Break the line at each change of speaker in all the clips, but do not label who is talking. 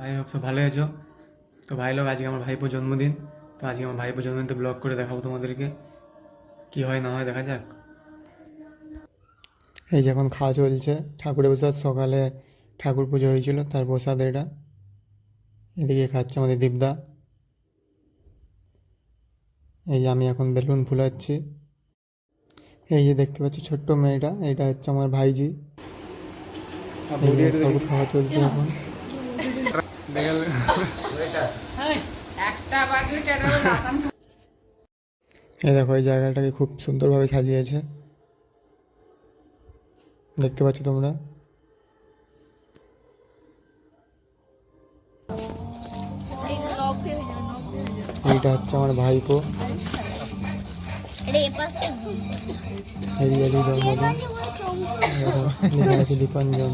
ভাই হোক সব ভালো আছো। তো ভাই লোক আজকে আমার ভাইপোর জন্মদিন। তো আজকে আমার ভাইপোর জন্মদিন তো ব্লগ করে দেখাবো তোমাদেরকে, কি হয় না হয় দেখা যাক। এই যে এখন খাওয়া চলছে, ঠাকুরের প্রসাদ সকালে ঠাকুর পুজো হয়েছিল তার প্রসাদ এটা। এদিকে খাচ্ছে আমাদের দীপদা। এই যে আমি এখন বেলুন ফুলাচ্ছি। এই যে দেখতে পাচ্ছি ছোট্ট মেয়েটা, এটা হচ্ছে আমার ভাইজি। সব খাওয়া চলছে এখন। এই দেখো এই জায়গাটাকে খুব সুন্দরভাবে সাজিয়েছে, দেখতে পাচ্ছ তোমরা। এইটা হচ্ছে আমার ভাইপো, এদিকে জন্মদিন। লেখা আছে দীপাঞ্জন।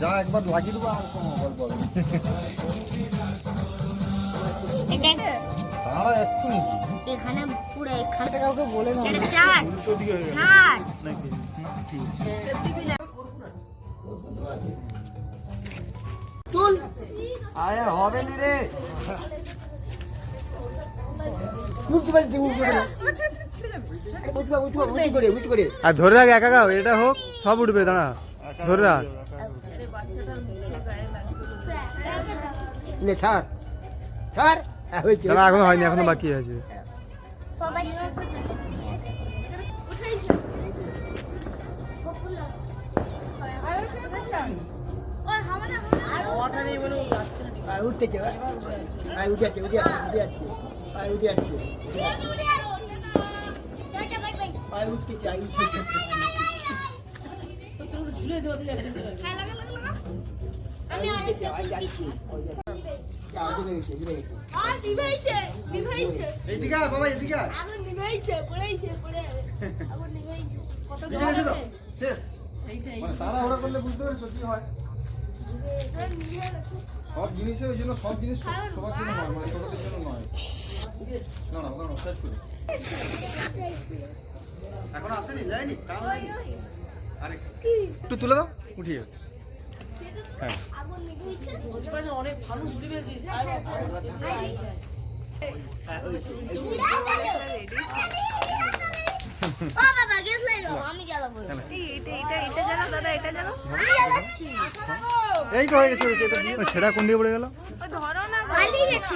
যা একবার লাগিয়ে দেবো আর তারা এক্ষুনি
এখানে পুরো এখানে কাউকে বলে না এটা চার হাত তুল
আয়া হবে নি রে মুক্তি বাজ দি মুক্তি করে উঠবা করে
আর ধরে রাখ, একা গাও, এটা হোক সব উঠবে, দাঁড়া ধরে রাখ।
নে ছাড় ছাড় হয়েছে
দাঁড়া, এখনো হয়নি, এখনো বাকি আছে।
সবাই
উঠতে উঠে যাচ্ছে উঠে যাচ্ছে উঠে যাচ্ছে উঠতে চাই তাড়াহুড়া করলে বুঝতে পেরেছো কি হয়। সব জিনিসে ওই জন্য সব জিনিস সবার জন্য নয়, মানে ছোটদের জন্য নয়। না না না সেট করে এখন আসেনি যায়নি কাল আরে একটু তুলে দাও উঠিয়ে। হ্যাঁ
অনেক ভালো ছুটি পেয়েছিস
ও বাবা গ্যাস লাগাও আমি জ্বালাবো এটা জ্বালাও দাদা এটা জ্বালাও আমি জ্বালাচ্ছি
এই তো হয়ে গেছে, সেটা কোন দিকে পড়ে গেল?
ধরো না পালিয়ে গেছে।